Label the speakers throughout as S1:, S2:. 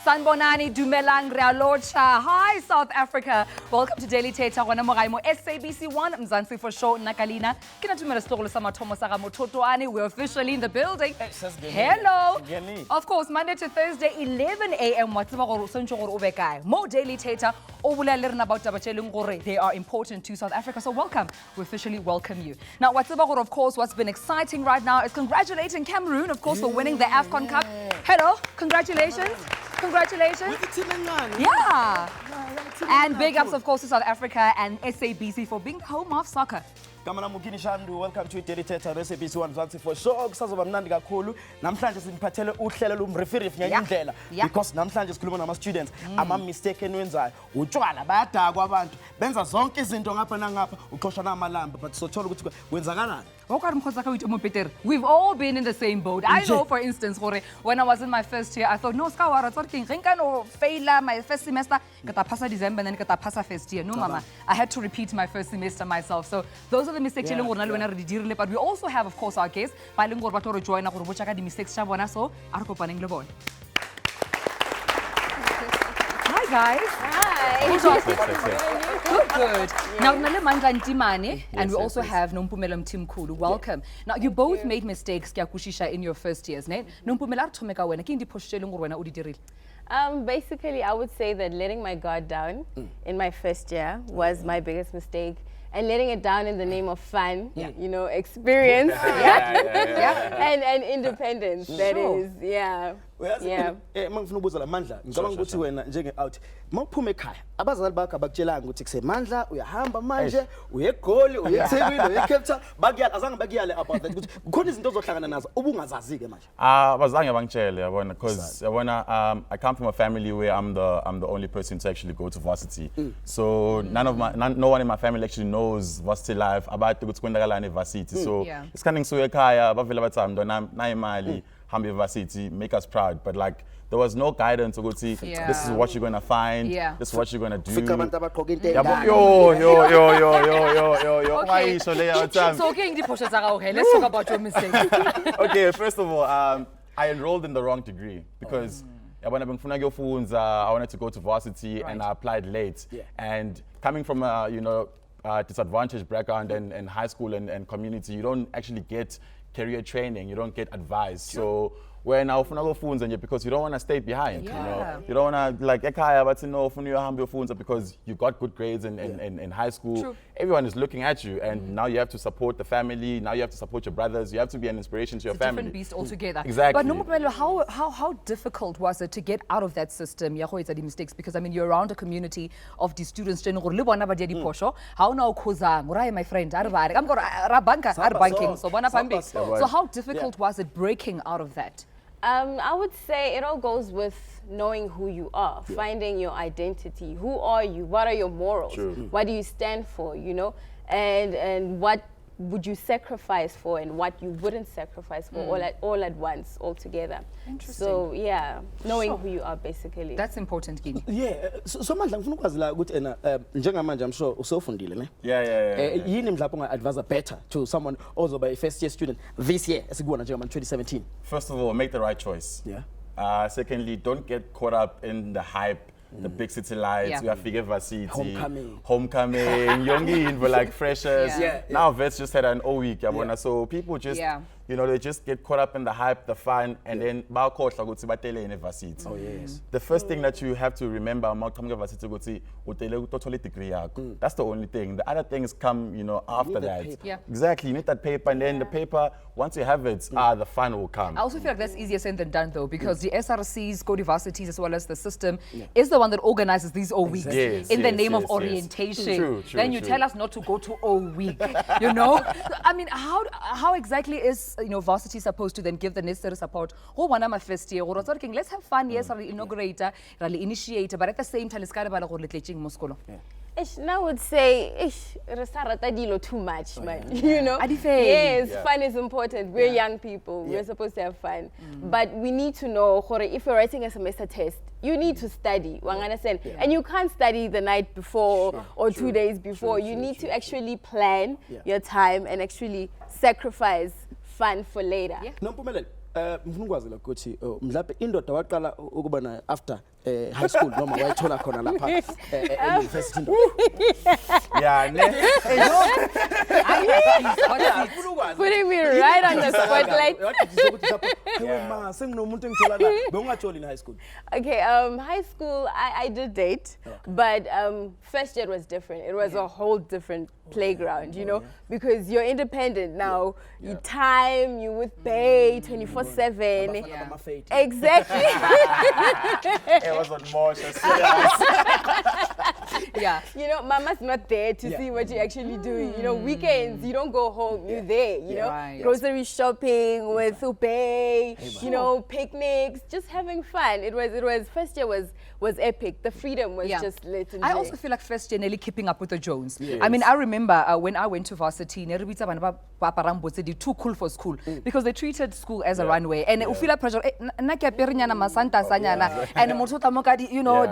S1: Sanbonani, Dumelang, Realocha. Hi, South Africa. Welcome to Daily Thetha. SABC 1, Mzansi for sure, Nakalina. Kina Tumelo Mothotoane. We're officially in the building. Hello. Of course, Monday to Thursday, 11 a.m. More Daily Thetha. They are important to South Africa. So welcome. We officially welcome you. Now, of course, what's been exciting right now is congratulating Cameroon, of course, for winning the AFCON Cup. Hello. Congratulations. Congratulations. Yeah. And big ups, of course, to South Africa and SABC for being home of soccer.
S2: Kini, Shandu, welcome to Daily Thetha SABC 1 Mzansi for sure. Kusazoba mnandi kakhulu. Namhlanje simphathele uhlelo lumreferee ngenye indlela because namhlanje sikhuluma nama students ama mistake enwenzayo. Utshwala bayadakwa abantu. Benza zonke izinto ngapha nangapha uxosha namalamba but sothola ukuthi kwenzakalani.
S1: We've all been in the same boat. I know, for instance, when I was in my first year, I thought, no, I fail my first semester, December, and then first year. No, mama. I had to repeat my first semester myself. So those are the mistakes. But we also have, of course, our guests. Bilingual join the mistakes. So, hi, guys. Hi. Good. Now, and we also have Tumelo Tim Kulu. Welcome. Now, you both made mistakes in your first years.
S3: Basically, I would say that letting my guard down in my first year was my biggest mistake. And letting it down in the name of fun, you know, experience, and independence. That is,
S2: Mangifuna Mandla, ngicabanga ukuthi wena njenge out. Mawuphuma ekhaya, abazali bakho abakutshelanga ukuthi kuse Mandla uyahamba manje, uye eGoli, uye eThekwini, uye eCape Town, bakuyala azange bakuyale about that ukuthi kukhona izinto ozohlangana nazo ubungazazi ke manje.
S4: Abazange bangitshele yabona because I come from a family where I'm the only person to actually go to varsity. So no one in my family actually knows varsity life about ukuthi kwenzakalani varsity. So it's kind of ngisuke ekhaya bavela bathi mntwana na imali hambe varsity make us proud, but like there was no guidance. This is what you're gonna find. This is what you're gonna do.
S1: Okay. So let's talk about your mistakes.
S4: Okay, first of all, I enrolled in the wrong degree because I wanted to go to varsity and I applied late. And coming from a disadvantaged background and high school and community, you don't actually get career training, you don't get advice. So when I go because you don't want to stay behind, you know, you don't want to like because you got good grades in high school. Everyone is looking at you, and now you have to support the family. Now you have to support your brothers. You have to be an inspiration to your family.
S1: Different beast altogether.
S4: Exactly.
S1: But Tumelo, how difficult was it to get out of that system? Mistakes because I mean you're around a community of the students. How now my friend? So how difficult was it breaking out of that?
S3: I would say it all goes with knowing who you are, finding your identity. Who are you? What are your morals? What do you stand for, you know? And what would you sacrifice for and what you wouldn't sacrifice for all at once, all together.
S1: Interesting.
S3: So yeah, knowing who you are basically.
S1: That's important, Kini.
S2: So Mandla ngifuna ukwazi la ukuthi njengamanje I'm sure usofundile ne? Yini mhlawumbe unga-advise better to someone ozoba a first year student this year esikubona njengama 2017?
S4: First of all, make the right choice. Secondly, don't get caught up in the hype. The big city lights, we have Figure Varsity, Homecoming, young like freshers. Now vets just had an all week, so people just, you know, they just get caught up in the hype, the fun, and then the first thing that you have to remember that's the only thing. The other things come, you know, after that. Exactly, you need that paper, and then the paper, once you have it, the fun will come.
S1: I also feel like that's easier said than done though, because the SRCs, Cody Varsities, as well as the system, is the one that organizes these all weeks in the name of orientation. Then you tell us not to go to all week, you know? I mean, how exactly is varsity supposed to then give the necessary support? My first year, let's have fun, yes, inaugurator, initiator, but at the same time, it's kind of
S3: I would say, too much, man. You know? Yes, fun is important. We're young people. We're supposed to have fun. But we need to know, if you're writing a semester test, you need to study. And you can't study the night before or 2 days before. You need to actually plan your time and actually sacrifice fun for later.
S2: Ngifuna ukwazi ukuthi mhlawumbe indoda waqala ukuba after high school noma wayithola khona lapha university
S4: Yeah,
S3: Putting me right on the spotlight.
S2: Ma senginomuntu engithola la bewungatholi in high school.
S3: Okay, high school I did date, but first year was different. It was a whole different playground, you know, because you're independent now. You time, you with Bay 24/7. Exactly.
S4: It wasn't more
S3: Yeah. You know, mama's not there to see what you're actually doing. You know, weekends, you don't go home, you're there, you know. Grocery shopping with Ubay, you know, picnics, just having fun. It was first year was epic. The freedom was just lit.
S1: I also feel like first year nearly keeping up with the Jones. I mean, I remember when I went to varsity, too cool for school because they treated school as a runway, and you feel like pressure. You know,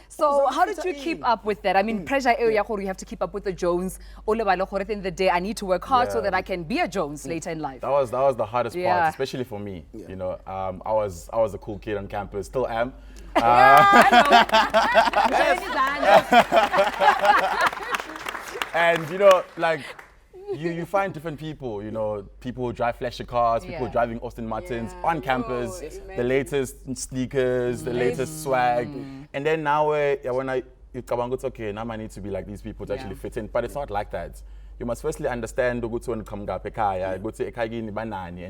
S1: so how did you keep up with that? I mean, pressure area you have to keep up with the Jones. At the end of the day, I need to work hard so that I can be a Jones later in life.
S4: That was the hardest part, especially for me. You know, I was a cool kid on campus, still am. And you know, like you find different people, you know, people who drive flashy cars, people driving Austin Martins on campus, the latest sneakers, the latest swag. And then now when it's okay, now I need to be like these people to actually fit in. But it's not like that. You must firstly understand and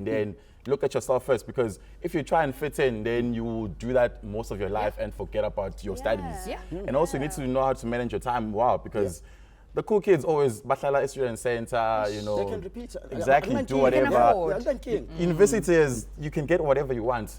S4: then look at yourself first, because if you try and fit in, then you will do that most of your life and forget about your studies. And also you need to know how to manage your time well, because the cool kids always Batala Student Center, you know.
S2: They can repeat.
S4: Exactly, do whatever. University is, you can get whatever you want.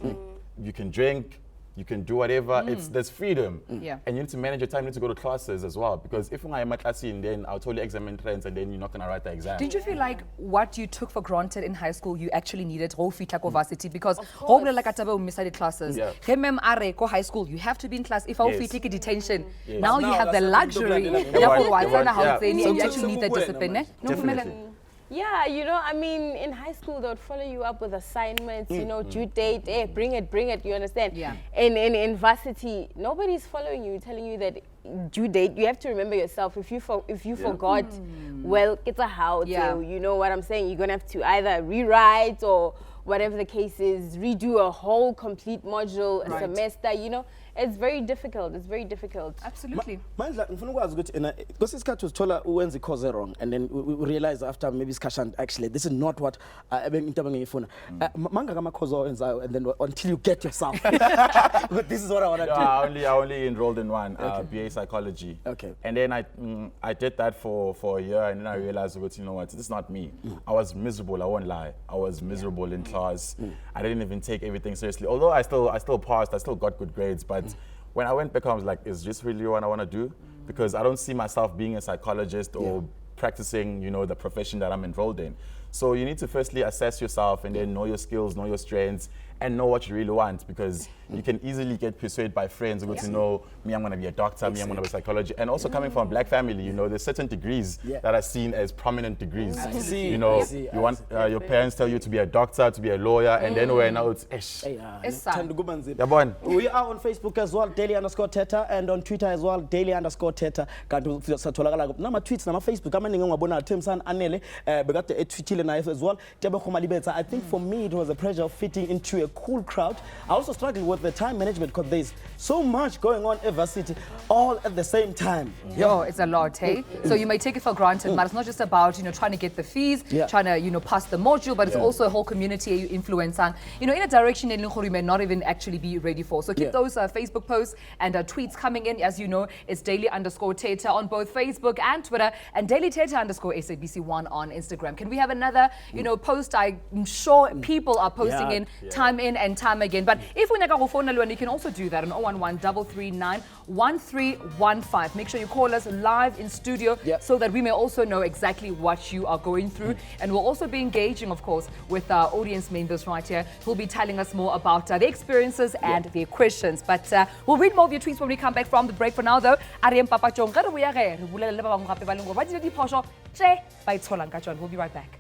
S4: You can drink, you can do whatever. There's freedom. And you need to manage your time, you need to go to classes as well. Because if I'm at class, then I'll totally exam entrance and then you're not going to write the exam.
S1: Did you feel like what you took for granted in high school, you actually needed varsity? Because like classes. High school, you have to be in class. If I take a detention, now you have the luxury. You actually need the discipline.
S4: Definitely.
S3: Yeah, you know, I mean, in high school, they would follow you up with assignments, you know, due date, bring it, you understand? In varsity, nobody's following you, telling you that due date, you have to remember yourself. If you forgot, well, it's a how, you know what I'm saying? You're going to have to either rewrite or whatever the case is, redo a whole complete module, a semester, you know. It's very difficult. It's very difficult.
S1: Absolutely.
S2: Because isikhathi uzithola uwenza i-course wrong, and then we realize after maybe discussion, actually this is not what into abengiyifuna. Manga ama-course owenzayo, and then until you get yourself. This is what I want to do.
S4: I only enrolled in one, BA Psychology.
S2: Okay.
S4: And then I did that for a year, and then I realized, you know what, this is not me. I was miserable, I won't lie. I was miserable in class. I didn't even take everything seriously. Although I still passed, I still got good grades, but when I went back, I was like, is this really what I want to do? Because I don't see myself being a psychologist or practicing, you know, the profession that I'm enrolled in. So you need to firstly assess yourself and then know your skills, know your strengths, and know what you really want, because you can easily get persuaded by friends who go to know, me, I'm going to be a doctor, me, I'm going to be a psychologist. And also coming from a black family, you know, there's certain degrees that are seen as prominent degrees. You know, you want your parents tell you to be a doctor, to be a lawyer, and then when now it's
S2: We are on Facebook as well, daily_Thetha, and on Twitter as well, daily_Thetha. Nama tweets, nama Facebook, as well. I think for me it was a pressure of fitting into a cool crowd. I also struggled with the time management because there's so much going on at varsity all at the same time.
S1: Yo, it's a lot, hey? So you may take it for granted, but it's not just about, you know, trying to get the fees, trying to, you know, pass the module, but it's also a whole community you influence on, you know, in a direction that you may not even actually be ready for. So keep those Facebook posts and tweets coming in. As you know, it's daily_Thetha on both Facebook and Twitter, and daily_Thetha_SABC1 on Instagram. Can we have another, you know, post? I'm sure people are posting in time and time again. But if we go phone, you can also do that on 011-339-1315. Make sure you call us live in studio so that we may also know exactly what you are going through. And we'll also be engaging, of course, with our audience members right here who'll be telling us more about their experiences and their questions. But we'll read more of your tweets when we come back from the break. For now, though, we'll be right back.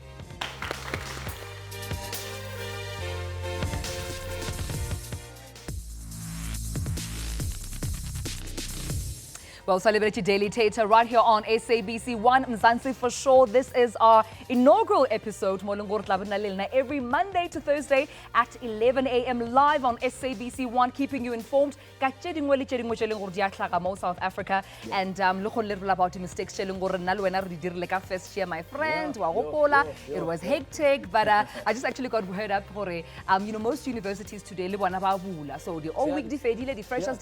S1: Well, celebrity daily Thetha right here on SABC 1 Mzansi for sure. This is our inaugural episode every Monday to Thursday at 11 a.m. live on SABC 1, keeping you informed. South Africa and about the mistakes. First year, my friend, it was hectic, but I just actually got word up for most universities today. So the all week the freshers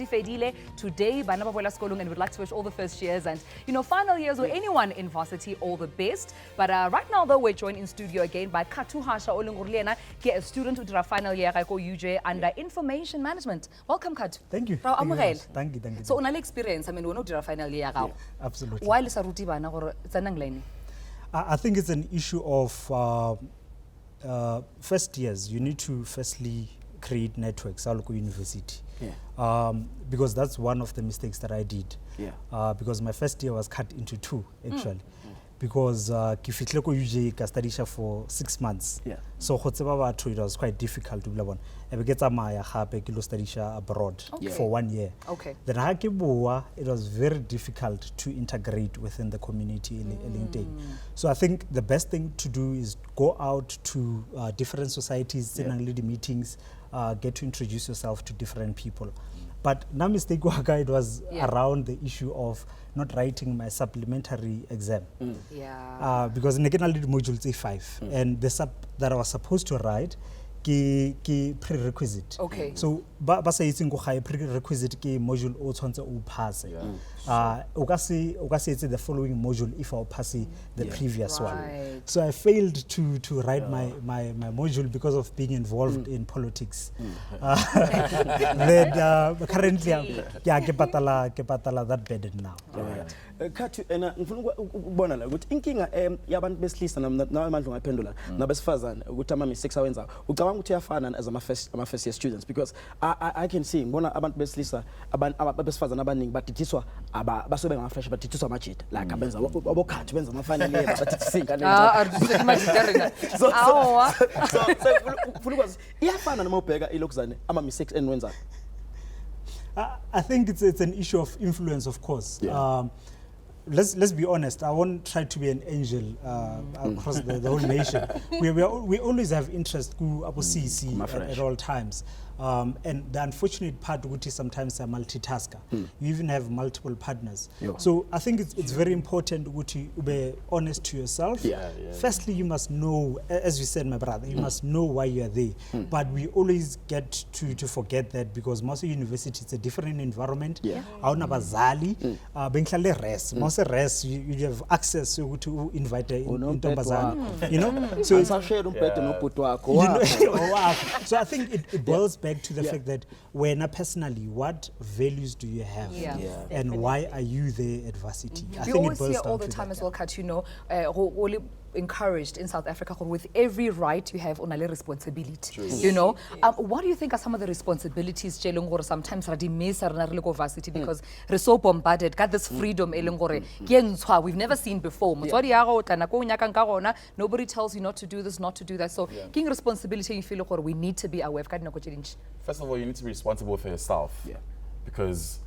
S1: today, and we'd like to wish all the first years and final years or anyone in varsity all the best. But right now though, we're joined in studio again by Katu Hasha Olengurliena, a student who final year at UJ under information management. Welcome, Katu.
S5: Thank you.
S1: Thank
S5: you.
S1: So unal experience, we're not final year.
S5: Absolutely.
S1: Why is it
S5: I think it's an issue of first years. You need to firstly create networks at university. Because that's one of the mistakes that I did. Because my first year was cut into two, actually. Because Kifitleko UJ studied for 6 months. So it was quite difficult to learn. I get a study abroad for 1 year. Then it was very difficult to integrate within the community in So I think the best thing to do is go out to different societies, meetings, get to introduce yourself to different people. But now mistake it was around the issue of not writing my supplementary exam. Because in the module C5 and the sub that I was supposed to write prerequisite. So basa prerequisite module o tshwantse o pass. It's the following module if I pass the previous one. So I failed to write my module because of being involved in politics. Currently that burden now.
S2: Katu ngifuna ukubona la ukuthi inkinga yabantu besilisa namandla ngaphendula nabesifazane ukuthi ama-mistakes awenza ucabanga ukuthi yafana as ama-first year students, because I can see ngibona abantu besilisa abesifazane abaningi badidiswa basobe ngama-fresh badidiswa amajita like abenza abokhathi benza ama-final year badidisa iy'ngane so ngifuna ukwazi iyafana noma ubheka ilokuzane ama-mistakes eniwenzayo.
S5: I think it's an issue of influence, of course. Let's be honest. I won't try to be an angel across the whole nation. We always have interest to CC at all times. And the unfortunate part is sometimes a multitasker. You even have multiple partners. So I think it's very important to be honest to yourself. Firstly, you must know, as you said, my brother, you must know why you are there. But we always get to forget that because most university it's a different environment. Rest. Rest, you have access to invite so I think it boils back to the fact that when personally, what values do you have, and why are you there at varsity? I think
S1: always hear all the time as well, Kat, only encouraged in South Africa with every right you have on a responsibility. What do you think are some of the responsibilities sometimes varsity because we're so bombarded, got this freedom we've never seen before. Nobody tells you not to do this, not to do that. So king responsibility you feel we need to be aware of.
S4: First of all, you need to be responsible for yourself. Because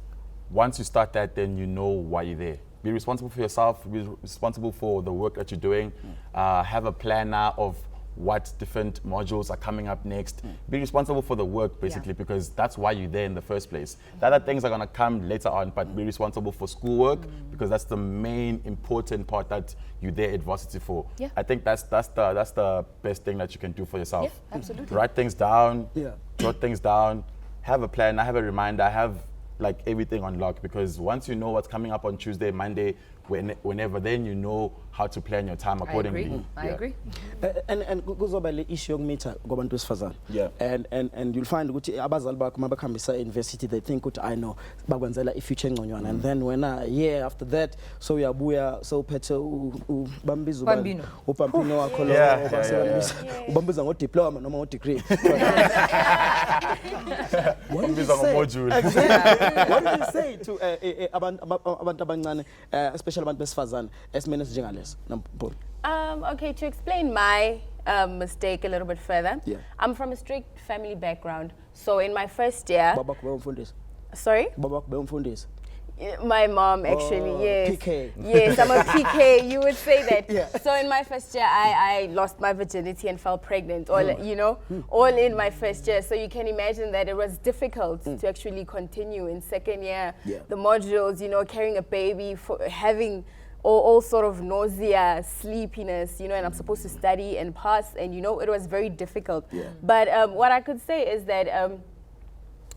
S4: once you start that, then you know why you're there. Be responsible for yourself, be responsible for the work that you're doing, have a plan now of what different modules are coming up next. Be responsible for the work, basically, because that's why you're there in the first place. The other things are going to come later on, but be responsible for schoolwork, because that's the main important part that you're there at varsity for. I think that's the best thing that you can do for yourself.
S1: Absolutely.
S4: Write things down, jot things down, have a plan, have a reminder, have like everything on lock, because once you know what's coming up on Tuesday, Monday, whenever, then you know how to plan your time accordingly.
S1: I agree.
S2: And kuzoba le issue yokumitha kwabantu besifazane. And you'll find ukuthi abazali bakho mabakhambisa university, they think ukuthi I know bakwenzela ifuture engconywana, and then when a year after that so uyabuya so uphethe ubambiza ubambino wakho lo ubambiza ngo diploma noma ngo degree.
S4: What do you
S2: say to abantu abancane, especially abantu besifazane esimene njengalesi?
S3: Okay, to explain my mistake a little bit further, I'm from a strict family background. So in my first year...
S2: Babakho bayomfundisa?
S3: Sorry?
S2: Babakho bayomfundisa?
S3: My mom, actually, yes.
S2: PK.
S3: Yes, I'm a PK, you would say that. So in my first year, I lost my virginity and fell pregnant, all in my first year. So you can imagine that it was difficult to actually continue in second year. The modules, carrying a baby, having all sort of nausea, sleepiness, and I'm supposed to study and pass, and it was very difficult. But what I could say is that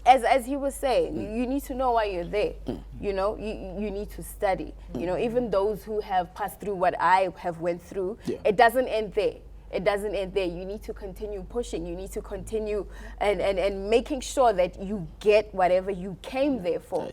S3: as he was saying, you need to know why you're there. You need to study. Even those who have passed through what I have went through, it doesn't end there. It doesn't end there. You need to continue pushing. You need to continue and making sure that you get whatever you came there for.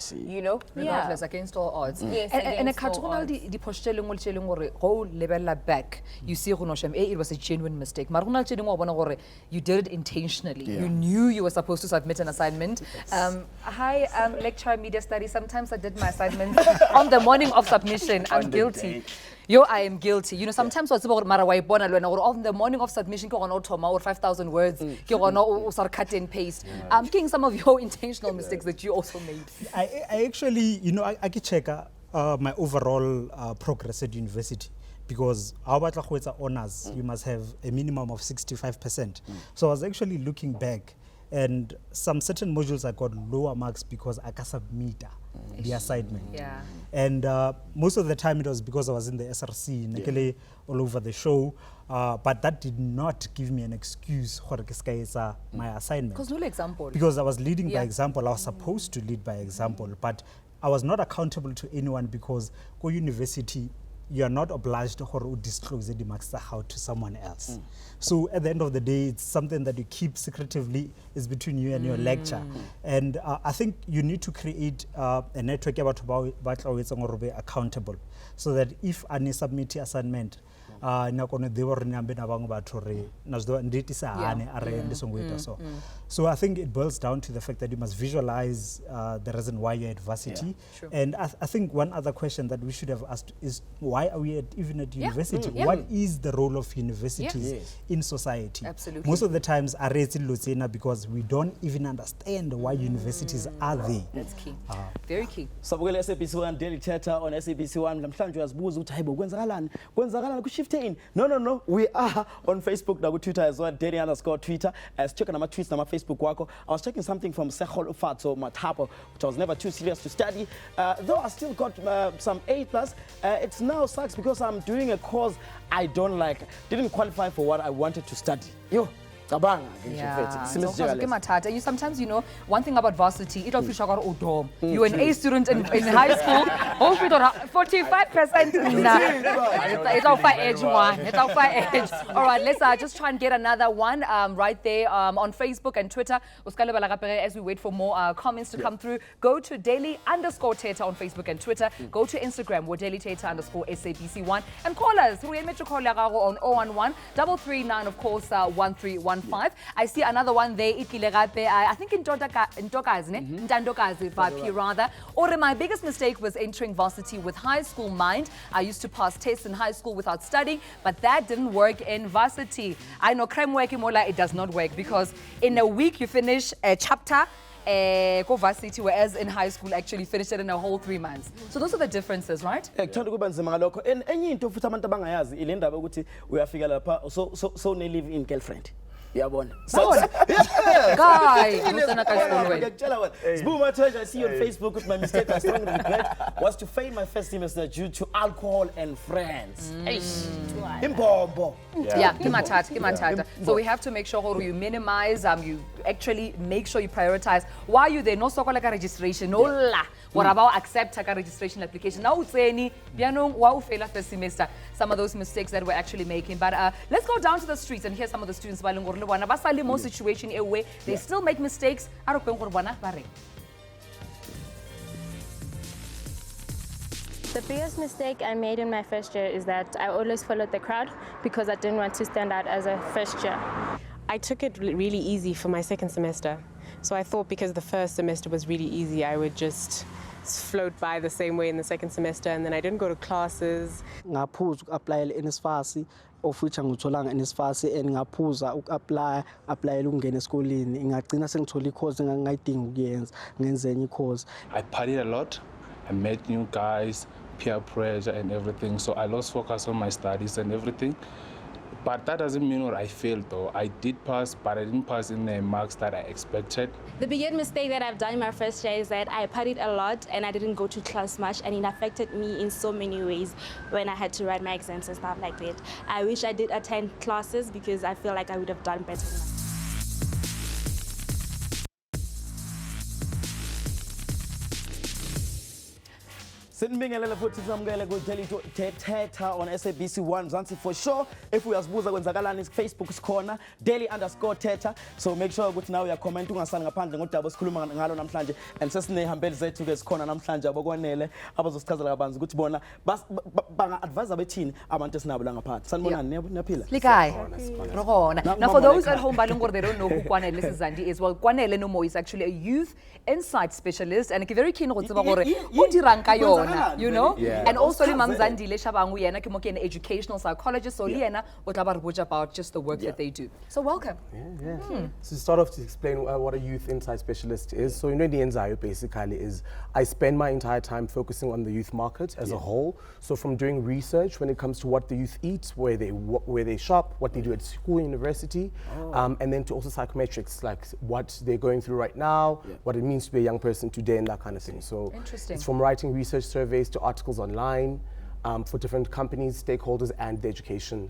S1: Regardless, against all odds.
S3: Yes,
S1: and a
S3: against all odds.
S1: the posteleng go level back. You see, it was a genuine mistake. You did it intentionally. You knew you were supposed to submit an assignment. Hi, lecturer media studies. Sometimes I did my assignments on the morning of submission. I'm guilty. I am guilty. Sometimes what's about on the morning of submission, or 5,000 words, or cut and paste. I'm getting some of your intentional mistakes that you also made.
S5: I actually, I can check my overall progress at university. Because our honors, you must have a minimum of 65%. So I was actually looking back, and some certain modules I got lower marks because I can't submit the assignment. And most of the time it was because I was in the SRC, all over the show. But that did not give me an excuse for my assignment.
S1: Because no example.
S5: Because I was leading by example. I was supposed to lead by example, but I was not accountable to anyone because go university, you are not obliged to disclose the marks to someone else. So at the end of the day, it's something that you keep secretively. It's between you and your lecturer. And I think you need to create a network about accountable, so that if any submit assignment, so I think it boils down to the fact that you must visualize the reason why you're at varsity. And I think one other question that we should have asked is, why are we even at university? What is the role of universities in society?
S1: Absolutely.
S5: Most of the times because we don't even understand why universities are there.
S1: That's key. Very key.
S2: Sabukele SABC1 Daily Thetha on SABC1. Namhlanje uyazibuza ukuthi hayibo kwenzakalani ku shift in. No, we are on Facebook na Twitter as well, Daily_Twitter. As checking my tweets na my Facebook wako. I was checking something from Sehol Ufatso Mathapo, which I was never too serious to study. Though I still got some A+, it now sucks because I'm doing a course I don't like. Didn't qualify for what I wanted to study.
S1: You sometimes, one thing about varsity, it official got odom. You're an A student in high school, 45%. It's all fire edge one. It's all fire edge. All right, let's just try and get another one right there on Facebook and Twitter. As we wait for more comments to come through, go to Daily_Thetha on Facebook and Twitter. Go to Instagram, we're Daily_Thetha_SABC1, and call us. On 011-339, of course, 1315. I see another one there. I think in Ntandokazi, rather. Or my biggest mistake was entering varsity with high school mind. I used to pass tests in high school without studying, but that didn't work in varsity. I know creme working more like it does not work, because in a week you finish a chapter. Go varsity, whereas in high school actually finished it in a whole 3 months. So those are the differences, right?
S2: So they live in girlfriend.
S1: Guy, I
S2: see on Facebook with my mistake I strongly regret was to fail my first semester due to alcohol and friends.
S1: So we have to make sure you minimize, you actually make sure you prioritize. Why are you there? No like a registration, no la. What about accept a registration application? Now it's any wow fail first semester. Some of those mistakes that we're actually making. But let's go down to the streets and hear some of the students situation away. They still make mistakes.
S6: The biggest mistake I made in my first year is that I always followed the crowd because I didn't want to stand out as a first year.
S7: I took it really easy for my second semester. So I thought because the first semester was really easy, I would just float by the same way in the second semester, and then I didn't go to classes.
S8: Ngaphuza uku-apply NSFAS, of which angitholanga NSFAS, and ngaphuza uku-apply ukungena esikoleni. Ngagcina sengithola i-course engangayidingi ukuyenza, ngenze enye i-course.
S9: I partied a lot. I met new guys, peer pressure and everything. So I lost focus on my studies and everything. But that doesn't mean I failed though. I did pass, but I didn't pass in the marks that I expected.
S6: The biggest mistake that I've done in my first year is that I partied a lot and I didn't go to class much, and it affected me in so many ways when I had to write my exams and stuff like that. I wish I did attend classes because I feel like I would have done better.
S2: Sinibingelele futhi samukele ku Thetha on SABC 1 Mzansi for sure. If uyazibuza kwenzakalani Facebook sikhona daily_Thetha. So make sure ukuthi nawe uyacomment ungasali ngaphandle ngodaba sikhuluma ngalo namhlanje, and sesinehambeli zethu ke sikhona namhlanje abokwanele abazosichazela kabanzi ukuthi bona banga advise abethini abantu esinabo la ngaphansi. Sanibonani niyaphila?
S1: Likai. Rogona. Now for those at home balungor they don't know who Kwanele Sizandi is. Well, Kwanele Nomo is actually a youth insight specialist, and very keen go tseba gore o dirang ka yona. You know, and also Mzansi le shabangu yena ke mo ke an educational psychologist, so liena o tla ba re botsa about just the work that they do. So welcome.
S10: So to start off, to explain what a youth insight specialist is. So the NZIO basically is I spend my entire time focusing on the youth market as a whole. So from doing research when it comes to what the youth eat, where they shop, what they do at school, university, and then to also psychometrics, like what they're going through right now, what it means to be a young person today, and that kind of thing. So it's from writing research surveys to articles online for different companies, stakeholders, and the education,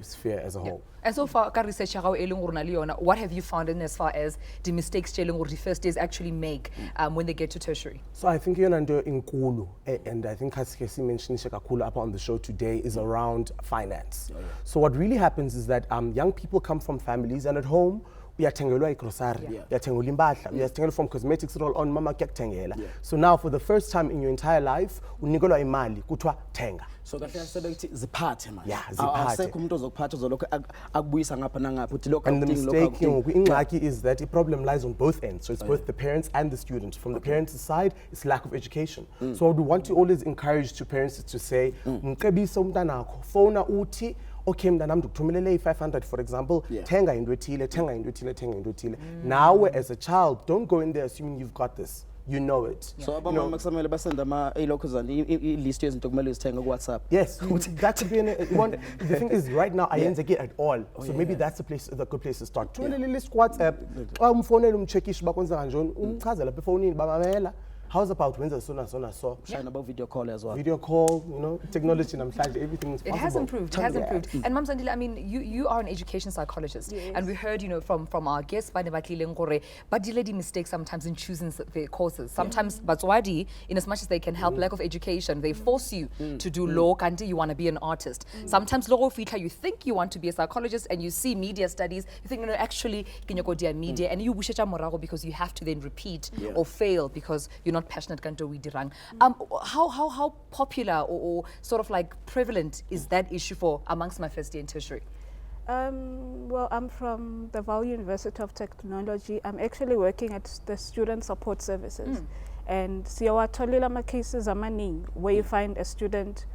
S10: sphere as a whole.
S1: And so far, research what have you found in as far as the mistakes the first years actually make when they get to tertiary?
S10: So I think inkulu, and I think Kesi mentioned Shekakulu up on the show today, is around finance. So what really happens is that young people come from families, and at home uyathengelwa igrocery, uyathengelwa impahla, uyathengelwa from cosmetics roll on mama kuyakuthengela. So now for the first time in your entire life unikelwa imali kuthiwa thenga.
S2: So kahle sebethi ziphathe manje.
S10: Yeah, ziphathe.
S2: Asekho umuntu ozokuphatha uzolokho akubuyisa ngapha nangapha uthi lokho.
S10: And the mistake ingxaki is that the problem lies on both ends. So it's both the parents and the students. From the parents' side, it's lack of education. So we want to always encourage to parents to say, mcebisa umntanakho, fona uthi okay mntanam ndikuthumelele i-500 for example, thenga into ethile, thenga into ethile, thenga into ethile. Now as a child, don't go in there assuming you've got this. You know it.
S2: So abamama kusamele basenda ilokhuzana i-list yezinto kumele uzithenga ku WhatsApp.
S10: Yes, that could be the thing is right now I ain't get at all. So maybe that's the good place to start. Thumelele list WhatsApp. Xa umfonela umcheckisha bakwenza kanjoni, umchazela apha efonini bamamela. How's about when so?
S2: Shine about video call as well.
S10: Video call, technology, everything is possible.
S1: It has improved. It has improved. And Mzansi, I mean, you are an education psychologist, and we heard, from our guests, but the mistakes sometimes in choosing their courses. Sometimes, batswadi, in as much as they can help, lack of education, they force you to do law, and you want to be an artist. Sometimes, you think you want to be a psychologist, and you see media studies, you think, actually, can you go to media, and you wish because you have to then repeat or fail because you're not passionate kanto widirang. How popular or sort of like prevalent is that issue for amongst my first year in tertiary?
S11: Well, I'm from the Vaal University of Technology. I'm actually working at the Student Support Services. And siyawatholela cases amaning where you find a student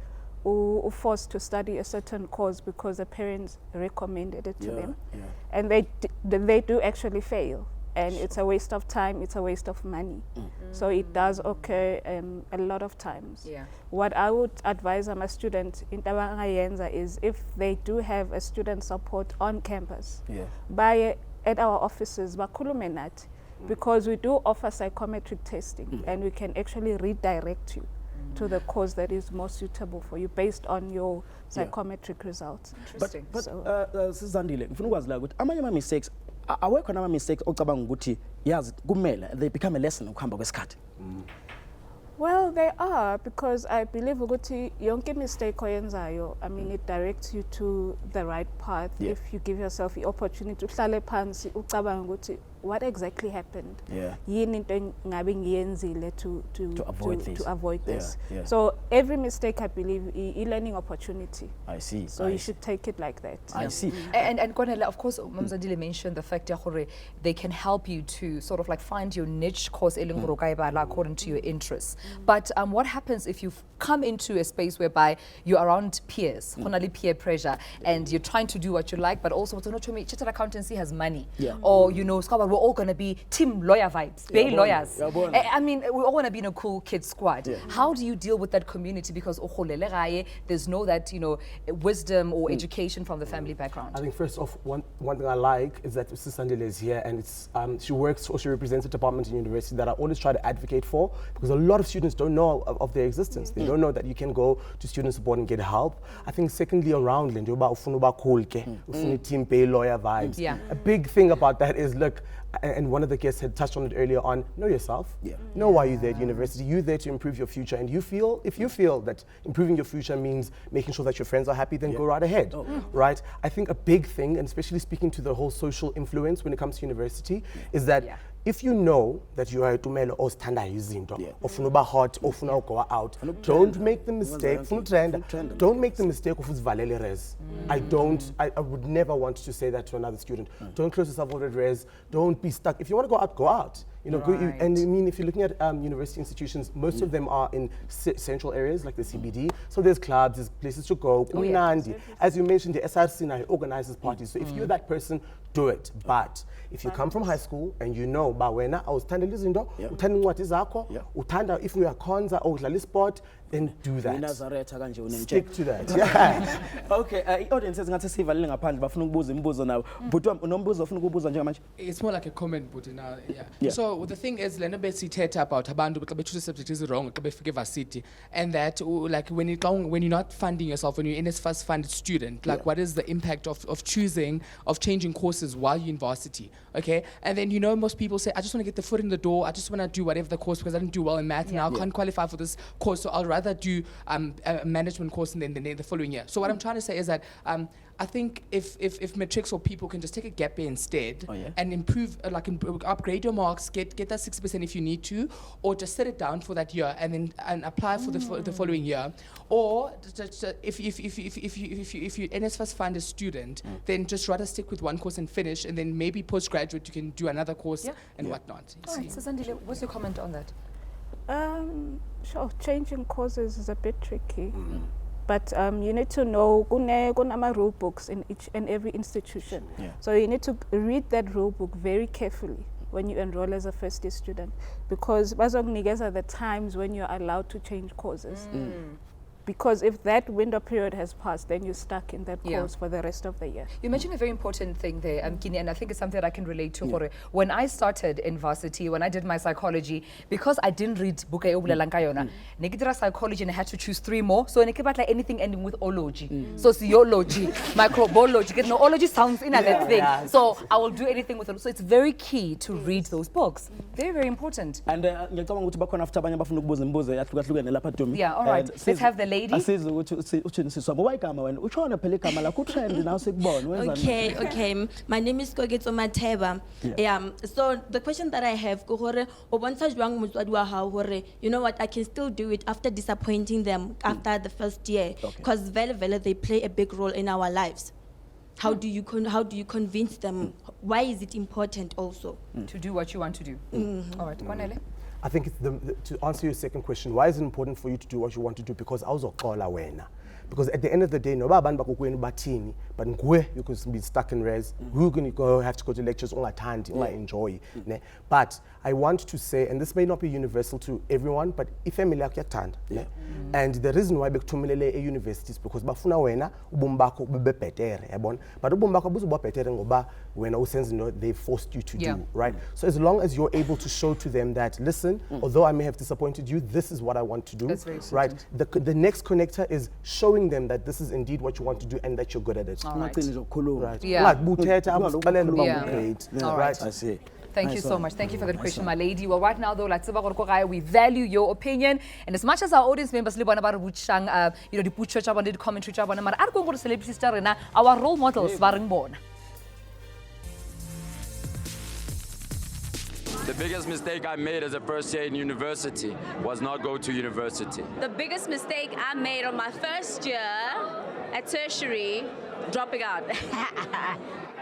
S11: who forced to study a certain course because the parents recommended it to them. And they do actually fail. And it's a waste of time, it's a waste of money. So it does occur a lot of times. What I would advise my students in Tabangayenza is if they do have a student support on campus, at our offices, bakulumenat, because we do offer psychometric testing and we can actually redirect you to the course that is more suitable for you based on your psychometric results.
S1: Interesting.
S2: But Sizandile, ngifuna ukwazi la ukuthi amanye mistakes awekho nama mistakes ocabanga ukuthi yazi kumele they become a lesson ukuhamba kwesikhathi.
S11: Well, they are, because I believe ukuthi yonke mistake oyenzayo, I mean, it directs you to the right path if you give yourself the opportunity uhlale phansi ucabanga ukuthi what exactly happened. Yini into ngabe ngiyenzile to avoid this. So every mistake, I believe, is a learning opportunity.
S2: I see.
S11: So you should take it like that.
S2: I see.
S1: And Konela, of course, Mzansi mentioned the fact that they can help you to sort of like find your niche course according to your interests. But what happens if you come into a space whereby you're around peers, peer pressure, and you're trying to do what you like, but also chartered accountancy has money, or we're all going to be team lawyer vibes, Bay lawyers. I mean, we all want to be in a cool kid squad. How do you deal with that community? Because there's no that, you know, wisdom or education from the family background.
S10: I think first off, one thing I like is that Sister Sandile is here, and it's she works or she represents a department in university that I always try to advocate for, because a lot of students don't know of their existence. They don't know that you can go to student support and get help. I think secondly, around team pay lawyer vibes. A big thing about that is, look, and one of the guests had touched on it earlier on, know yourself. Know why you're there at university. You're there to improve your future, and if you feel that improving your future means making sure that your friends are happy, then go right ahead. Right? I think a big thing, and especially speaking to the whole social influence when it comes to university, is that if you know that you are a Tumelo or standard izinto, ofuna uba hot, ofuna go out, don't make the mistake. Don't make the mistake of uzivalele res. I would never want to say that to another student. Don't close yourself over at res. Don't be stuck. If you want to go out, go out. You know, and I mean, if you're looking at university institutions, most of them are in central areas like the CBD. So there's clubs, there's places to go. As you mentioned, the SRC now organizes parties. So if you're that person, do it. But if you come from high school and you know, bawena, I was standing lizindo, utanda what is akho, utanda if we are konza or udlala sport, then do that. Stick to that.
S2: Okay, audience ngathi sivalile ngaphandle bafuna ukubuza imibuzo nawe. But unombuzo ofuna ukubuza njengamanje?
S12: It's more like a comment, but now, So the thing is, lena besi Thetha about abantu xa bethu subject is wrong xa befika varsity, and that like when you're not funding yourself, when you're in a first funded student, like what is the impact of changing courses while you're in varsity? Okay, and then, you know, most people say, I just want to get the foot in the door, I just want to do whatever the course, because I didn't do well in math, now I can't qualify for this course, so I'll rather do a management course and then the following year. So what I'm trying to say is that I think if matrix or people can just take a gap year instead and improve, upgrade your marks, get that 60% if you need to, or just set it down for that year and then apply for the following year, or just, if you NSFAS fund a student, then just rather stick with one course and finish, and then maybe postgraduate you can do another course and whatnot.
S1: All right, so Zandile, what's your comment on that?
S11: Sure, changing courses is a bit tricky. But you need to know kunama rule books in each and every institution. So you need to read that rule book very carefully when you enroll as a first year student, because bazonigeza are the times when you're allowed to change courses. Because if that window period has passed, then you're stuck in that course for the rest of the year.
S1: You mentioned a very important thing there, Kini, and I think it's something that I can relate to. When I started in varsity, when I did my psychology, because I didn't read Buka Ubulankayona, Negitra psychology, and I had to choose 3 more. So like anything ending with ology. Sociology, microbiology, ology sounds in that thing. So I will do anything with it. So it's very key to read those books. Very, very important.
S2: And yeah,
S1: all right. Let's have the lady.
S13: Okay. My name is Kogetso Mateba. So the question that I have, you know what, I can still do it after disappointing them after the first year, because they play a big role in our lives. How do you convince them? Why is it important also
S1: to do what you want to do? All right, Kwanele.
S10: I think it's to answer your second question, why is it important for you to do what you want to do? Because I was a caller wena. Because at the end of the day, no baba batini, but you could be stuck in res. We're going to have to go to lectures, all enjoy. But I want to say, and this may not be universal to everyone, but if family tand. And the reason why Tumelo universities, because bafuna wena ubumbako bube betere, but ubumbako buzu betere ngoba wena usenzi no they forced you to do, right? So as long as you're able to show to them that, listen, although I may have disappointed you, this is what I want to do, right? The next connector is showing them that this is indeed what you want to do and that you're good at it.
S1: All right.
S10: Right.
S2: I see.
S1: Thank you so much. Thank you for that question, my lady. Well, right now, though, we value your opinion. And as much as our audience members, you know, the butcher, the commentary, our role models,
S14: The biggest mistake I made as a first year in university was not go to university.
S15: The biggest mistake I made on my first year at tertiary, dropping out.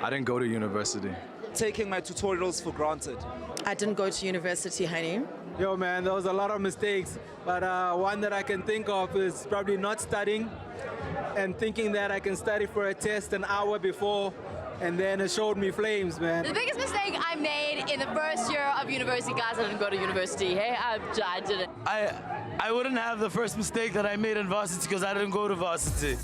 S16: I didn't go to university.
S17: Taking my tutorials for granted.
S18: I didn't go to university, honey.
S19: Yo, man, there was a lot of mistakes, but one that I can think of is probably not studying and thinking that I can study for a test an hour before, and then it showed me flames, man.
S15: The biggest mistake
S20: I made in the first year of university. Guys, I didn't go to university. Hey, I didn't.
S21: I wouldn't have the first mistake that I made in varsity because I didn't go to varsity.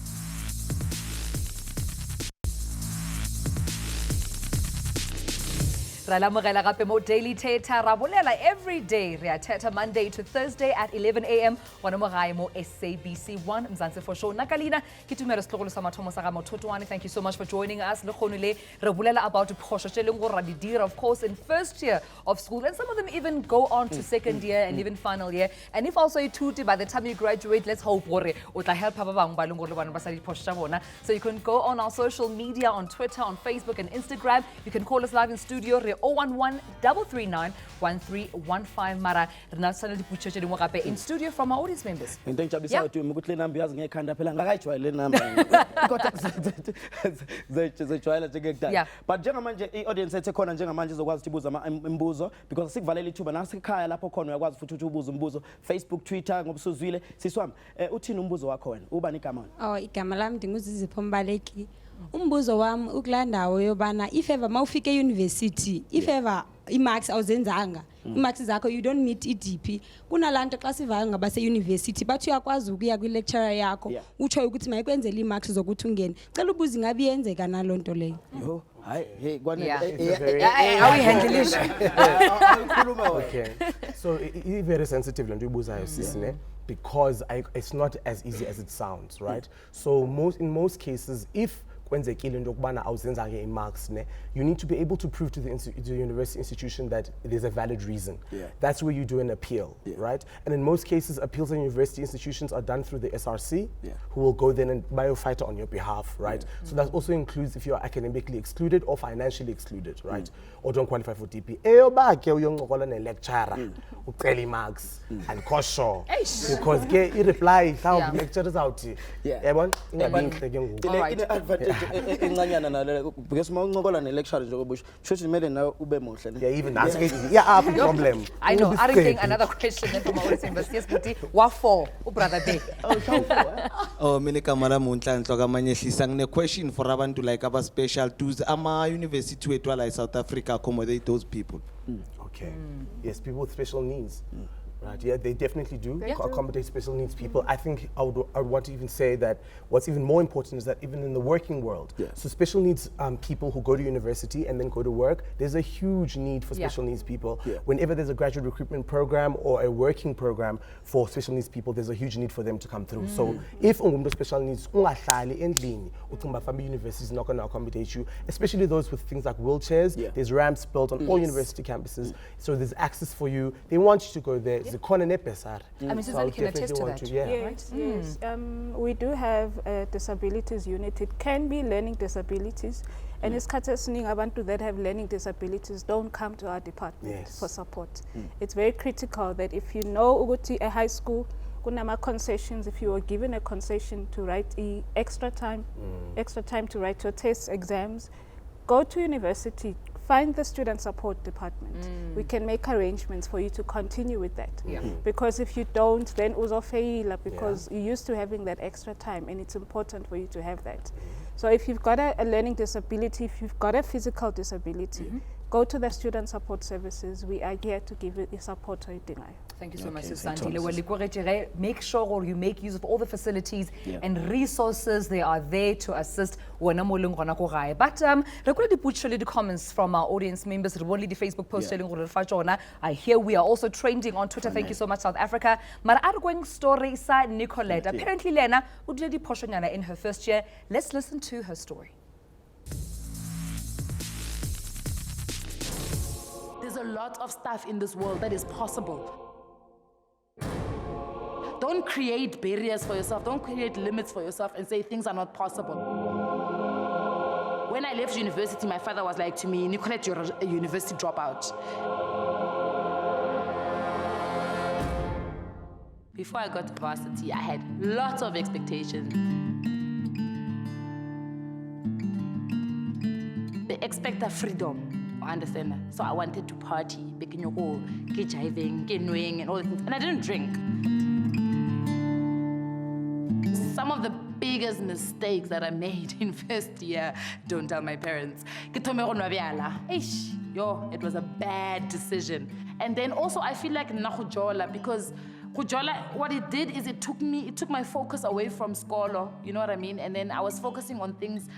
S1: Ra lamogela gape mo Daily Thetha ra bolela every day re a thetha Monday to Thursday at 11 a.m. gona mo gae mo SABC 1 Mzansi for sure. Nakalina ke Tumelo setlogolo sa mathomo sa ga Mothotoane. Thank you so much for joining us. Le khone le re bolela about phosho tse leng go ra di dira of course in first year of school, and some of them even go on to second year and even final year. And if also ituti by the time you graduate, let's hope gore o tla help ba bang ba leng gore le bana ba sa di phosho tsa bona. So you can go on our social media, on Twitter, on Facebook and Instagram. You can call us live in studio. 011-339-1315 mara rena tsana diputso tse dingwe gape in studio from our audience members.
S2: Into engijabulisa ukuthi ukuthi le number yazi ngekhanda phela ngakayijwayele le number. Kodwa zejwayela njengekudala. But njengamanje i-audience ethe khona njengamanje izokwazi ukuthi ibuza imibuzo because sikuvalela ithuba nasekhaya lapho khona uyakwazi futhi ukuthi ubuze umbuzo Facebook, Twitter ngoba usuzwile. Siswami uthini umbuzo wakho wena? Ubani igama?
S22: Oh, igama lami ndinguzizipho Mbaleki. Umbuzo wami ukulandawo yobana if ever mawufike university, if ever imarks awuzenzanga, imarks zakho you don't meet iDP, kunalanto xa sivayo ngabase university bathi uyakwazi ukuya kwi lecturer yakho utsho ukuthi mayikwenzele imarks zokuthi ungene. Cela ubuzi ngabe yenzeka nalonto leyo.
S2: Yo, hayi hey kwane
S1: awihandilisha.
S10: Okay. So very sensitive lento ibuzayo sisine because it's not as easy as it sounds, right? So in most cases if kwenzekile into yokubana awuzenzanga i-marks you need to be able to prove to the university institution that there's a valid reason. That's where you do an appeal, right? And in most cases appeals in university institutions are done through the SRC, who will go then and fight on your behalf, right? So that also includes if you're academically excluded or financially excluded, right? Or don't qualify for DP. Eyoba ke uyoncokola ne-lecturer ucela i-marks and kosho because ke i-reply mhlawumbi lecturers awuthi yabona ingabinhle ke ngoku.
S2: Encanyana nale because mawuncokola ne-lecturer nje obusho shothi kumele nawe ube muhle.
S10: Yeah, even that's a problem.
S1: I know. I'm getting another question from our members. Yes, Buti. What for? Brother Day.
S23: Oh, mina igama lami uNhlanhla kaManyehlisa ngine question for abantu like aba special dues ama university wethu la South Africa accommodate those people.
S10: Okay. Yes, people with special needs. Right, yeah, they definitely do accommodate special needs people. I think I would want to even say that what's even more important is that even in the working world, so special needs people who go to university and then go to work, there's a huge need for special needs people. Whenever there's a graduate recruitment program or a working program for special needs people, there's a huge need for them to come through. So if ungumntu special needs, ungahlali endlini, uthumba family university is not going to accommodate you, especially those with things like wheelchairs. There's ramps built on all university campuses, so there's access for you. They want you to go there.
S1: I mean, Susan can attest to that.
S11: Yes, yes. We do have a disabilities unit. It can be learning disabilities. And it's abantu that have learning disabilities don't come to our department for support. It's very critical that if you know uguti a high school, kunama concessions, if you were given a concession to write extra time to write your tests, exams, go to university. Find the student support department. We can make arrangements for you to continue with that. Because if you don't, then uzofeila because you're used to having that extra time and it's important for you to have that. So if you've got a learning disability, if you've got a physical disability, go to the student support services. We are here to give you the support you deny.
S1: Thank you so much, Santi. Make sure you make use of all the facilities and resources. They are there to assist. But record the comments from our audience members. Only the Facebook post. I hear we are also trending on Twitter. Thank you so much, South Africa. Mara going story sa Nicolette. Apparently, Lena udledi poshonyana in her first year. Let's listen to her story.
S24: There's a lot of stuff in this world that is possible. Don't create barriers for yourself. Don't create limits for yourself and say things are not possible. When I left university, my father was like to me, Nicolette, you're a university dropout. Before I got to varsity, I had lots of expectations. They expect a freedom. I understand that. So I wanted to party, get jiving, get knowing, and all the things. And I didn't drink. Some of the biggest mistakes that I made in first year, don't tell my parents. It was a bad decision. And then also I feel like nakujola because what it did is it took my focus away from scholar, you know what I mean? And then I was focusing on things,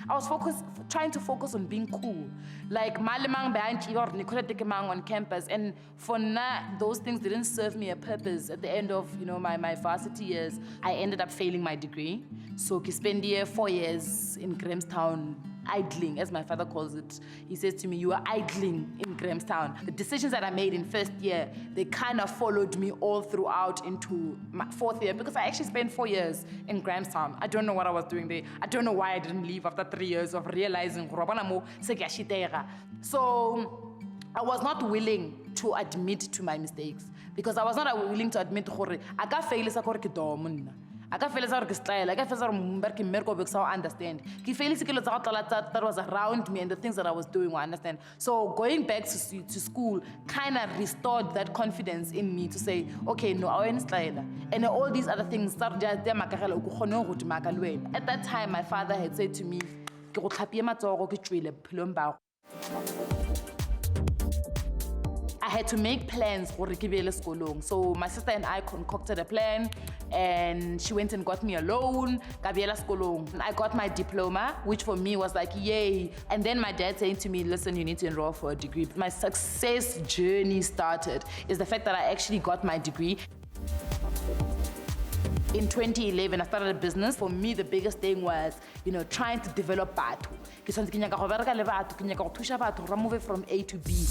S24: trying to focus on being cool. Like malimang banchi or nikoletekemang on campus. And for now, those things didn't serve me a purpose. At the end of, my varsity years, I ended up failing my degree. So I spent 4 years in Grahamstown, idling, as my father calls it. He says to me, you are idling in Grahamstown. The decisions that I made in first year, they kind of followed me all throughout into my fourth year because I actually spent 4 years in Grahamstown. I don't know what I was doing there. I don't know why I didn't leave after 3 years of realizing. So I was not willing to admit to my mistakes because I was not willing to admit I got failed. I can feel like style. I can feel like I understand. I feel that was around me and the things that I was doing, I understand. So going back to school kind of restored that confidence in me to say, okay, no, I understand. And all these other things started. At that time, my father had said to me, I had to make plans for Rikibele Skolong. So my sister and I concocted a plan and she went and got me a loan, Gabriela Skolong. I got my diploma, which for me was like, yay. And then my dad saying to me, listen, you need to enroll for a degree. My success journey started is the fact that I actually got my degree. In 2011, I started a business. For me, the biggest thing was, trying to develop batho. Move from A to B.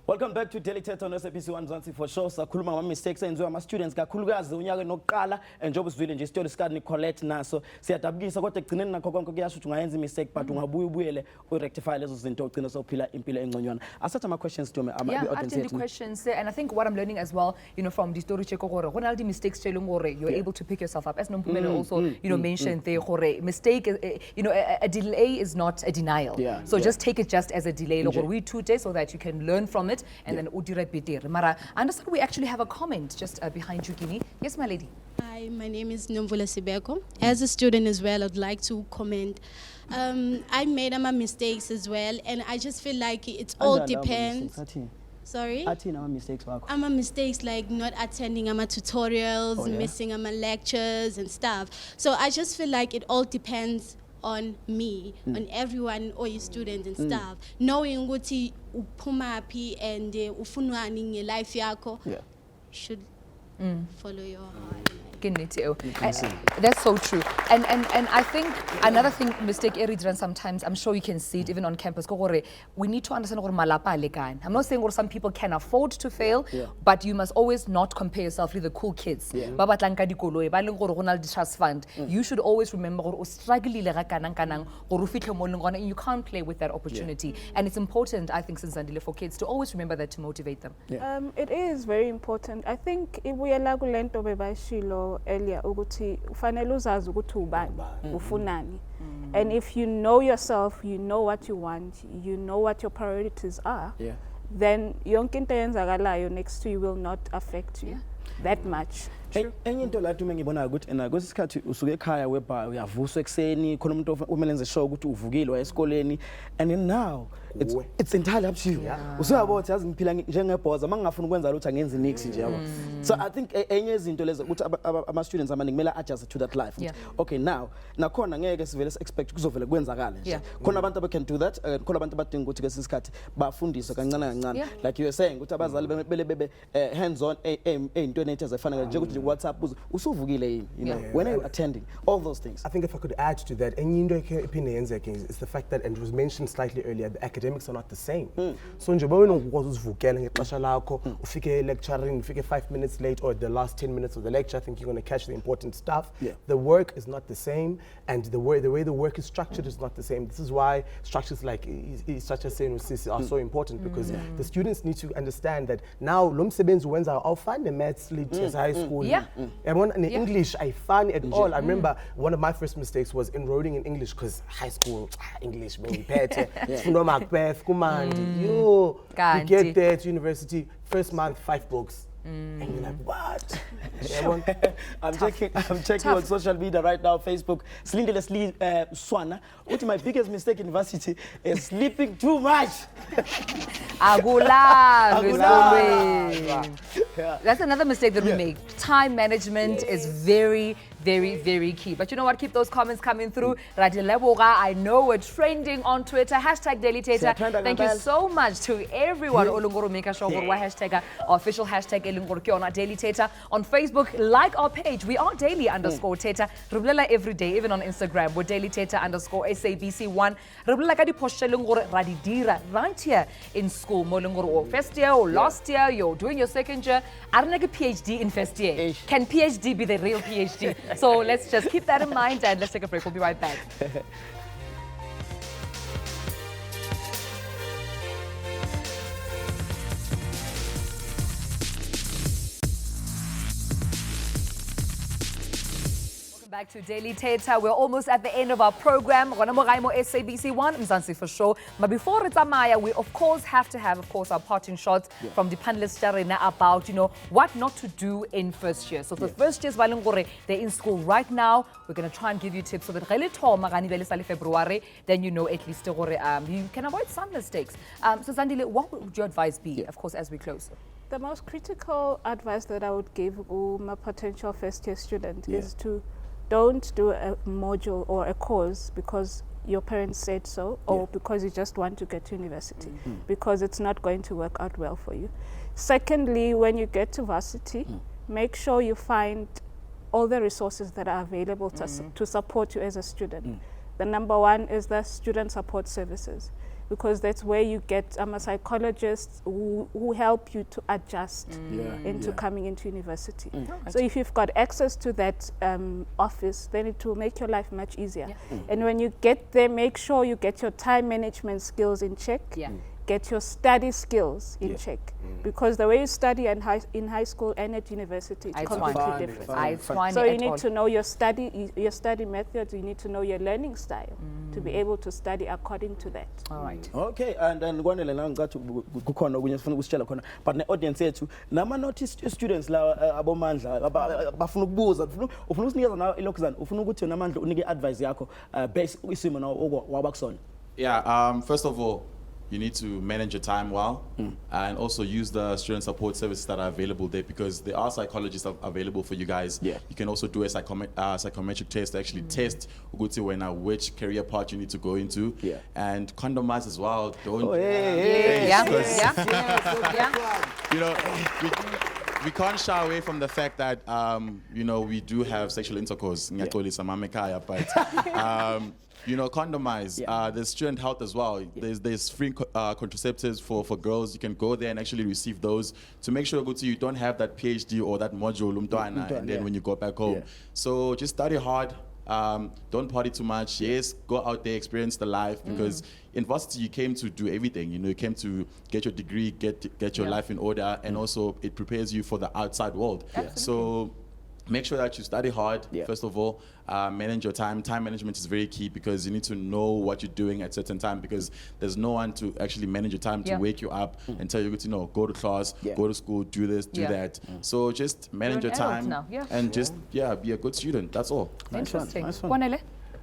S2: Welcome back to Daily Thetha on SABC 1 Mzansi for sure. Sakhuluma ngama mistakes enziwa ama students kakhulukazi unyaka nokuqala njengoba usivile nje story sika Nicolette naso siyadabukisa kodwa ekugcineni nakho konke kuyasho ukuthi ungayenza mistake but ungabuya ubuyele urectify lezo zinto ugcina sophila impilo engconywana. Asatha ama questions to me
S1: the questions and I think what I'm learning as well, from the story check gore gona the mistakes you're able to pick yourself up as Tumelo also mentioned there gore mistake a delay is not a denial. So just take it just as a delay we 2 days so that you can learn from it. And then udire beter. Mara, I understand we actually have a comment just behind you, Kini. Yes, my lady.
S3: Hi, my name is Nomvula Sibeko. As a student as well, I'd like to comment. I made my mistakes as well, and I just feel like it's all depends. Sorry? I'm a mistakes like not attending my tutorials, missing my lectures and stuff. So I just feel like it all depends on me, on everyone, all your students and stuff. Knowing what upumapi and ufunwani in life yako should follow your heart.
S1: That's so true. And I think another thing, mistake Eridran sometimes, I'm sure you can see it even on campus, we need to understand I'm not saying some people can afford to fail, but you must always not compare yourself with the cool kids. You should always remember you can't play with that opportunity. And it's important, I think, since Zandile for kids to always remember that to motivate them.
S11: It is very important. I think if we allow lento bebashilo earlier ukuthi ufanele uzazi ukuthi ubani ufunani. And if you know yourself, you know what you want, you know what your priorities are, then yonke into eyenzakalayo next to you will not affect you that much.
S2: Enye into la tume ngibona ukuthi kwesikhathi usuke ekhaya weba uyavuswa ekseni khona umuntu omele enze show ukuthi uvukile wa esikoleni and then now it's entirely up to you. Usuyabona yazi ngiphila njengebhoza mangafuna ukwenza lutho angenzi nix nje yabo. So I think enye izinto lezo ukuthi ama students amaningi kumele adjust to that life. Okay, now nakhona ngeke sivele expect kuzovela kwenzakala nje. Khona abantu aba can do that, khona abantu abadinga ukuthi kwesikhathi bafundiswe kancane kancane like you were saying ukuthi abazali bebe hands on into nethe zafanele nje ukuthi WhatsApp usuvukile when are you attending all those things.
S10: I think if I could add to that, is the fact that, and it was mentioned slightly earlier, the academics are not the same. So nje bawena ukuzivukela ngexesha lakho ufike lecturing ufike 5 minutes late or the last 10 minutes of the lecture, I think you're going to catch the important stuff. The work is not the same, and the way the work is structured is not the same. This is why structures like such as saying are so important, because the students need to understand that now lo msebenzi wenza awufani maths lit high school. In English, I find it all. I remember one of my first mistakes was enrolling in English because high school English, you get there to university, first month 5 books.
S2: And you're like, what? I'm checking on social media right now, Facebook. Slindele Swana. What my biggest mistake in university is sleeping too much.
S1: That's another mistake that we make. Time management is very, very, very key. But you know what? Keep those comments coming through. I know we're trending on Twitter. Hashtag Daily Thetha. Thank you so much to everyone. Hashtag official hashtag Daily Thetha. On Facebook, like our page. We are daily_Thetha. Rublela every day, even on Instagram. We're Daily Thetha_SABC1. Rublela ka di posteleng gore ra di dira right here in school. Mo leng gore o first year or last year, you're doing your second year. I don't like a PhD in first year. Can PhD be the real PhD? So let's just keep that in mind and let's take a break. We'll be right back. Back to Daily Thetha. We're almost at the end of our program. SABC1, Mzansi for sure. But before it's Amaya, we of course have to have, our parting shots from the panelists about, what not to do in first year. So for first years, they're in school right now. We're going to try and give you tips so that February, then at least you can avoid some mistakes. So Zandile, what would your advice be, of course, as we close?
S11: The most critical advice that I would give my potential first year student is to don't do a module or a course because your parents said so or because you just want to get to university, because it's not going to work out well for you. Secondly, when you get to varsity, make sure you find all the resources that are available to support you as a student. The number one is the student support services, because that's where you get a psychologist who help you to adjust into coming into university. So if you've got access to that office, then it will make your life much easier. And when you get there, make sure you get your time management skills in check. Get your study skills in check, because the way you study in high school and at university is completely different. So you need to know your study methods. You need to know your learning style to be able to study according to that.
S1: All right.
S2: Okay, and kwanele la ngathi kukhona okunye sifuna ukusitshela khona, but ne audience yethu nama notice students la abomandla bafuna ukubuza, ufuna usinikeza nawe ilokhuzana, ufuna ukuthi namandla unike advice yakho base isimo nawo wabakusona.
S4: Yeah, first of all, you need to manage your time well and also use the student support services that are available there, because there are psychologists available for you guys. You can also do a psychometric test to actually test which career path you need to go into. And condomize as well. Don't. We can't shy away from the fact that we do have sexual intercourse. But condomize. There's student health as well. There's free contraceptives for girls. You can go there and actually receive those to make sure you don't have that PhD or that module and then when you go back home. So just study hard. Don't party too much. Yes, go out there, experience the life, because in varsity you came to do everything. You came to get your degree, get your life in order, and also it prepares you for the outside world. So make sure that you study hard, first of all. Manage your time. Time management is very key, because you need to know what you're doing at certain time, because there's no one to actually manage your time to wake you up and tell you to go to class, go to school, do this, do that. So just manage your time and just be a good student. That's all.
S1: Interesting.
S2: Nice one.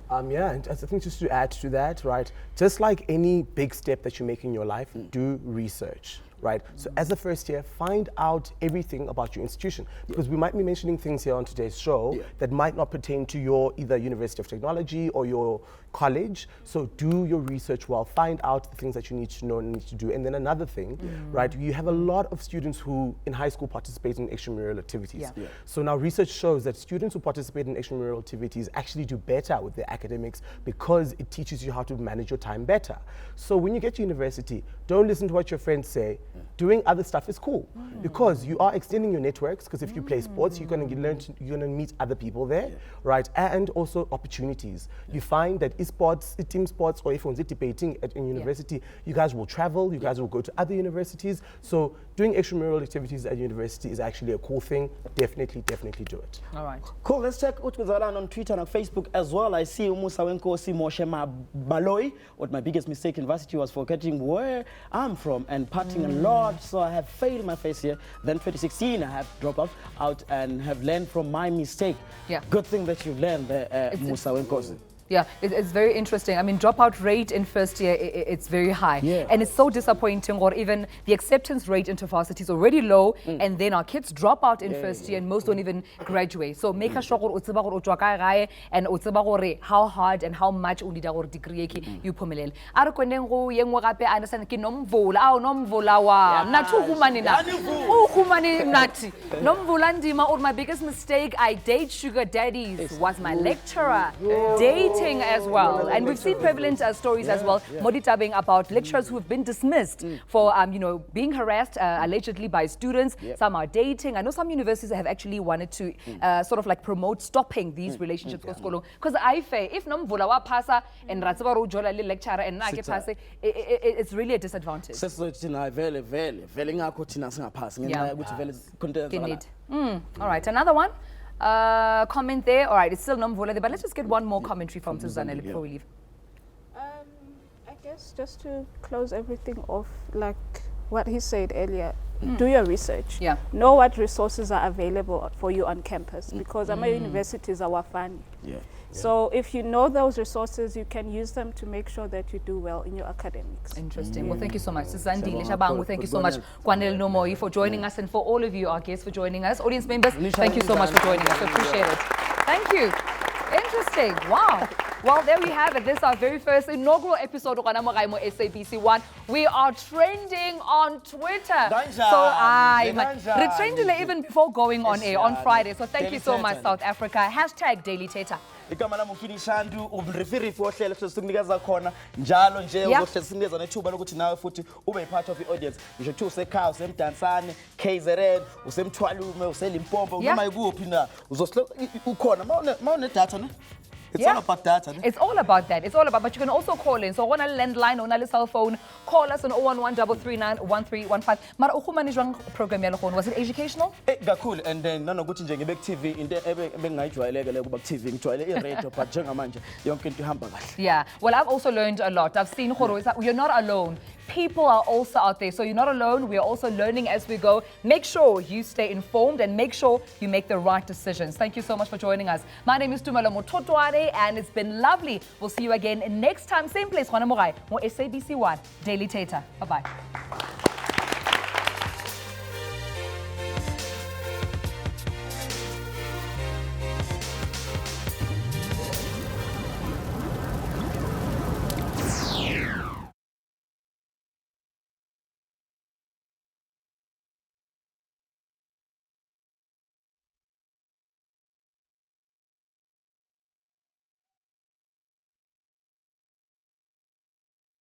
S10: And I think just to add to that, right, just like any big step that you make in your life, do research. Right, so as a first year, find out everything about your institution, because we might be mentioning things here on today's show that might not pertain to your either University of Technology or your college. So do your research well, find out the things that you need to know and need to do. And then another thing, right, you have a lot of students who in high school participate in extramural activities. So now research shows that students who participate in extramural activities actually do better with their academics, because it teaches you how to manage your time better. So when you get to university, don't listen to what your friends say. Doing other stuff is cool, because you are extending your networks, because if you play sports, you're going to meet other people there, right? And also opportunities. You find that esports, team sports, or if one's debating at a university, you guys will travel, you guys will go to other universities. So doing extramural activities at university is actually a cool thing. Definitely do it.
S1: All right.
S2: Cool. Let's check Utkuzalan on Twitter and Facebook as well. I see Umusa Wenkosi Moshema Baloi. What my biggest mistake in varsity was forgetting where I'm from and partying a lot out, so I have failed my first year. Then 2016, I have dropped out and have learned from my mistake.
S1: Yeah.
S2: Good thing that you've learned there, Musa Wenkosi.
S1: Yeah, it's very interesting. I mean, dropout rate in first year, it's very high.
S2: Yeah.
S1: And it's so disappointing, or even the acceptance rate into varsity is already low, and then our kids drop out in first year, and most don't even graduate. So make sure and how hard and how much only da degree you pumele. Are kweneng go yengwe gape a understand ke nomvula nomvula wa mnathu humani na humani mnati nomvula ndima. Or my biggest mistake, I date sugar daddies, was my lecturer. Dating as well, and we've seen prevalent stories as well, moditabing about lecturers who have been dismissed for being harassed allegedly by students. Some are dating. I know some universities have actually wanted to sort of like promote stopping these relationships because I say if nomvula wa pasa and ratsiba ro jola le lecturer and na ke pass, it's really a disadvantage. All right, another one. Comment there. All right, it's still Nomvula, but let's just get one more commentary from Suzanne before we leave.
S11: I guess just to close everything off, like what he said earlier, do your research.
S1: Yeah.
S11: Know what resources are available for you on campus, because our universities are fun.
S2: Yeah.
S11: So if you know those resources, you can use them to make sure that you do well in your academics.
S1: Interesting. Well, thank you so much. Suzanne Shabangu, thank you so much. Kwanel Nomoi for joining us, and for all of you, our guests, for joining us. Audience members, thank you so much for joining us. I appreciate it. Thank you. Interesting. Wow. Well, there we have it. This is our very first inaugural episode of SABC 1. We are trending on Twitter. So we're trending even before going on air on Friday. So thank you so much, South Africa. #Daily Thetha.
S2: igama lami Kini Shandu, umreferee wohlelo sesinikeza khona njalo nje uzohle sinikeza nethuba lokuthi nawe futhi ube part of the audience. Ngisho kuthi usekhaya, usemdansane, KZN, usemthwalume, useLimpopo, noma ikuphi na uzohle ukhona mawune data ne. It's all about data.
S1: It's all about that. It's all about, but you can also call in. So on a landline, on a cell phone, call us on 011-339-1315. Mara ukhumani jwang program yalo khona, was it educational?
S2: Kakhulu, and then nanokuthi nje ngibe TV into ebengayijwayeleke le kuba TV ngijwayele iradio but njengamanje yonke into ihamba kahle.
S1: Yeah. Well, I've also learned a lot. I've seen you're not alone. People are also out there. So you're not alone. We are also learning as we go. Make sure you stay informed and make sure you make the right decisions. Thank you so much for joining us. My name is Tumelo Mothotoane, and it's been lovely. We'll see you again next time, same place. More SABC 1 Daily Thetha. Bye-bye.